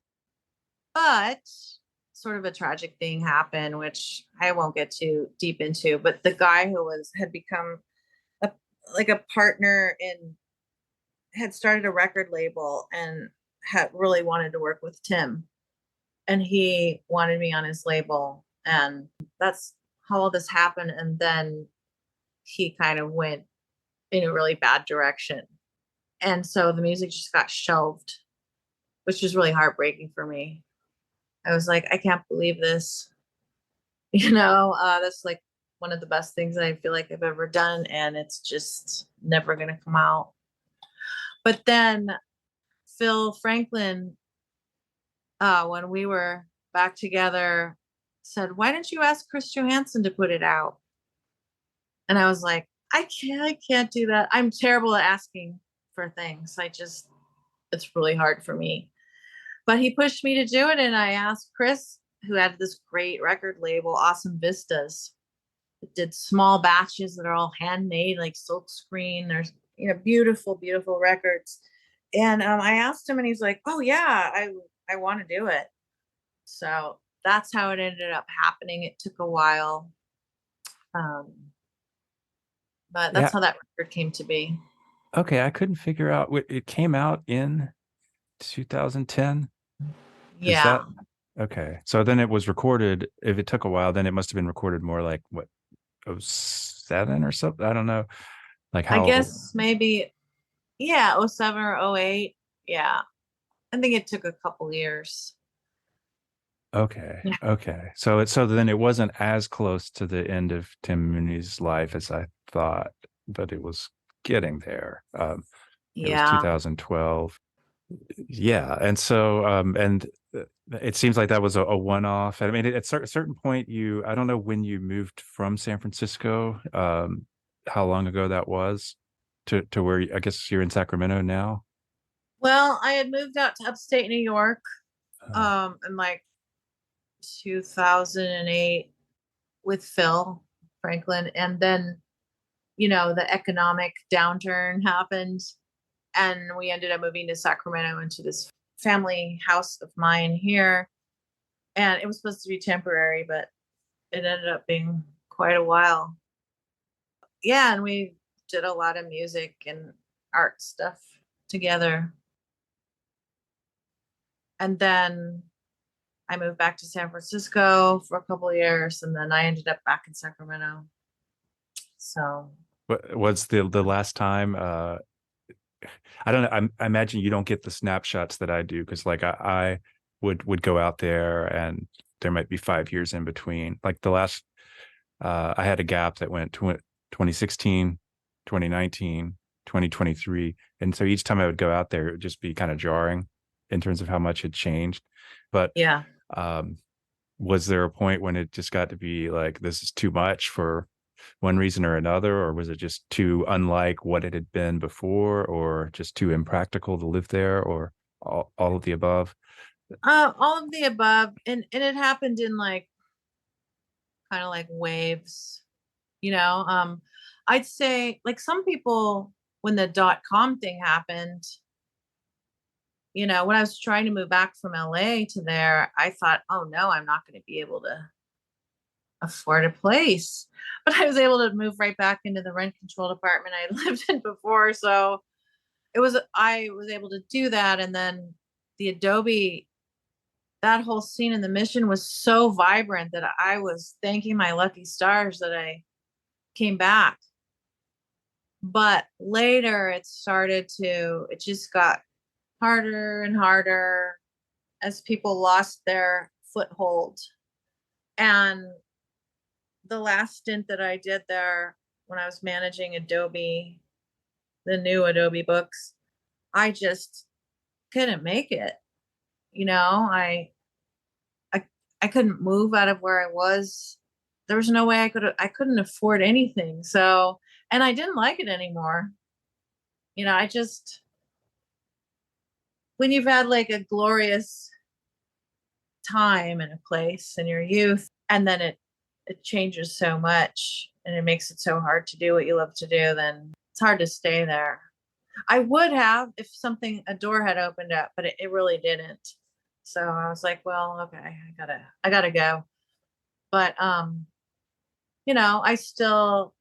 [SPEAKER 1] But sort of a tragic thing happened, which I won't get too deep into. But the guy who had become a like a partner in had started a record label and had really wanted to work with Tim, and he wanted me on his label, and that's how all this happened. And then he kind of went in a really bad direction, and so the music just got shelved, which was really heartbreaking for me. I was like, I can't believe this. That's like one of the best things I feel like I've ever done, and it's just never going to come out. But then Phil Franklin, when we were back together, said, "Why didn't you ask Chris Johansson to put it out?" And I was like, I can't do that. I'm terrible at asking for things. It's really hard for me. But he pushed me to do it, and I asked Chris, who had this great record label, Awesome Vistas. It did small batches that are all handmade, like silk screen. There's beautiful, beautiful records. And I asked him, and he's like, "Oh yeah, I want to do it." So that's how it ended up happening. It took a while, um, but that's
[SPEAKER 2] Yeah.
[SPEAKER 1] how that record came to be.
[SPEAKER 2] Okay, I couldn't figure out it came out in 2010. Is
[SPEAKER 1] Yeah,
[SPEAKER 2] that okay? So then it was recorded. If it took a while, then it must have been recorded more like what, oh 07 or something. I don't know. Like
[SPEAKER 1] I
[SPEAKER 2] how?
[SPEAKER 1] guess maybe, yeah, '07 or '08. Yeah, I think it took a couple years.
[SPEAKER 2] Okay.
[SPEAKER 1] Yeah,
[SPEAKER 2] Okay. So then it wasn't as close to the end of Tim Mooney's life as I thought, but it was getting there. It was
[SPEAKER 1] yeah.
[SPEAKER 2] 2012. Yeah, and so and it seems like that was a one-off. I mean, at a certain point, I don't know when you moved from San Francisco, how long ago that was, to where I guess you're in Sacramento now.
[SPEAKER 1] Well, I had moved out to upstate New York
[SPEAKER 2] Uh,
[SPEAKER 1] in like 2008. with Phil Franklin. And then, the economic downturn happened and we ended up moving to Sacramento into this family house of mine here. And it was supposed to be temporary, but it ended up being quite a while. Yeah, and we did a lot of music and art stuff together. And then I moved back to San Francisco for a couple of years, and then I ended up back in Sacramento. So,
[SPEAKER 2] Was the last time? I don't know. I imagine you don't get the snapshots that I do because, like, I would go out there, and there might be 5 years in between. Like the last, I had a gap that went 2016, 2019, 2023, and so each time I would go out there, it would just be kind of jarring in terms of how much had changed. But
[SPEAKER 1] yeah.
[SPEAKER 2] um, was there a point when it just got to be like, this is too much for one reason or another, or was it just too unlike what it had been before, or just too impractical to live there, or all of the above?
[SPEAKER 1] All of the above. And it happened in like kind of like waves, you know. I'd say like some people when the .com thing happened, when I was trying to move back from LA to there, I thought, oh no, I'm not going to be able to afford a place. But I was able to move right back into the rent controlled apartment I lived in before. So I was able to do that. And then the Adobe, that whole scene in the Mission was so vibrant that I was thanking my lucky stars that I came back. But later it just got harder and harder as people lost their foothold. And the last stint that I did there when I was managing Adobe, the new Adobe books, I just couldn't make it. You know, I I couldn't move out of where I was. There was no way I couldn't afford anything. So, and I didn't like it anymore. I just when you've had like a glorious time and a place in your youth and then it changes so much and it makes it so hard to do what you love to do, then it's hard to stay there. I would have if a door had opened up, but it really didn't. So I was like, well, okay, I gotta go. But I still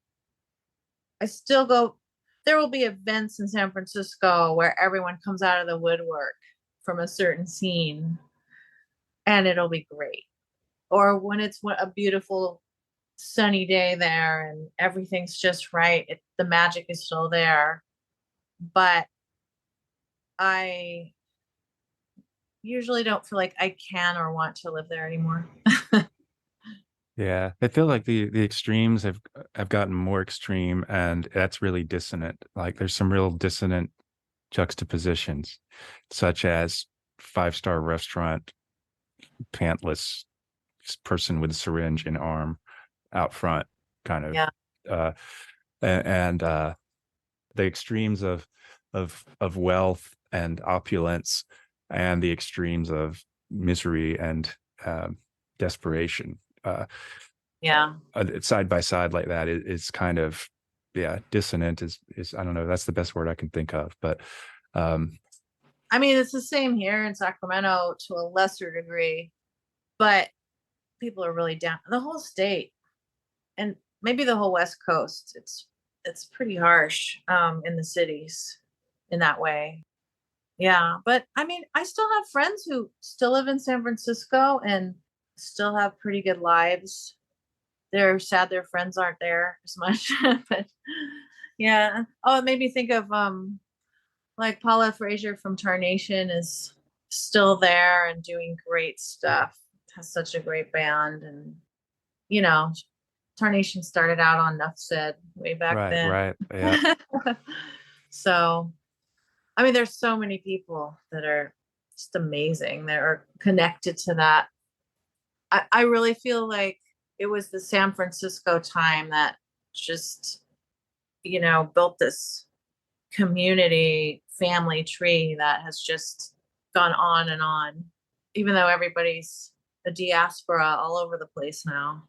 [SPEAKER 1] go. There will be events in San Francisco where everyone comes out of the woodwork from a certain scene and it'll be great. Or when it's a beautiful sunny day there and everything's just right, the magic is still there. But I usually don't feel like I can or want to live there anymore.
[SPEAKER 2] Yeah, I feel like the extremes have gotten more extreme, and that's really dissonant. Like there's some real dissonant juxtapositions, such as 5-star restaurant, pantless person with a syringe in arm out front, kind of,
[SPEAKER 1] Yeah.
[SPEAKER 2] uh, and the extremes of wealth and opulence, and the extremes of misery and desperation.
[SPEAKER 1] Yeah.
[SPEAKER 2] Side by side like that is kind of, yeah, dissonant is I don't know, that's the best word I can think of. But um
[SPEAKER 1] I mean, it's the same here in Sacramento to a lesser degree, but people are really down. The whole state and maybe the whole West Coast. It's pretty harsh in the cities in that way. Yeah, but I mean, I still have friends who still live in San Francisco and still have pretty good lives. They're sad their friends aren't there as much, but yeah. Oh, it made me think of like Paula Frazier from Tarnation is still there and doing great stuff. Has such a great band, and you know, Tarnation started out on Nuff Said way back
[SPEAKER 2] right,
[SPEAKER 1] then.
[SPEAKER 2] right, yeah.
[SPEAKER 1] So, I mean, there's so many people that are just amazing that are connected to that. I really feel like it was the San Francisco time that just, built this community family tree that has just gone on and on, even though everybody's a diaspora all over the place now.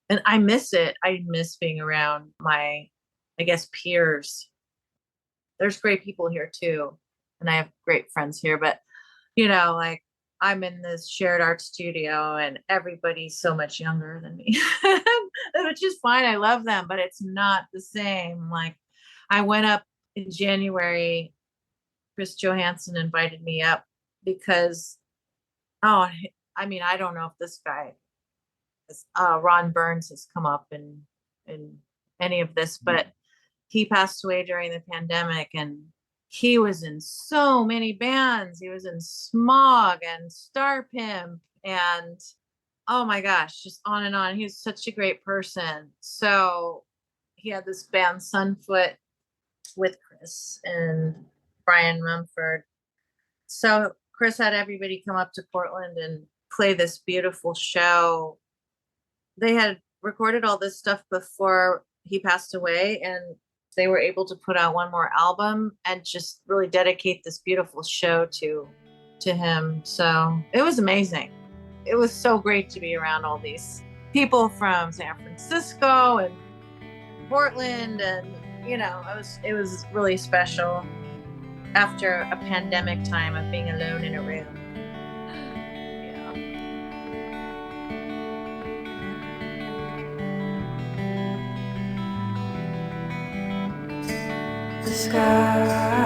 [SPEAKER 1] And I miss it. I miss being around my, I guess, peers. There's great people here too. And I have great friends here, but like I'm in this shared art studio and everybody's so much younger than me, which is fine. I love them, but it's not the same. Like I went up in January, Chris Johansson invited me up because, oh, I mean, I don't know if this guy, Ron Burns has come up in any of this, but he passed away during the pandemic and he was in so many bands. He was in Smog and Star Pimp and oh my gosh, just on and on. He was such a great person. So he had this band Sunfoot with Chris and Brian Mumford. So Chris had everybody come up to Portland and play this beautiful show. They had recorded all this stuff before he passed away and they were able to put out one more album and just really dedicate this beautiful show to him. So it was amazing. It was so great to be around all these people from San Francisco and Portland, and it was really special after a pandemic time of being alone in a room. Yeah. The sky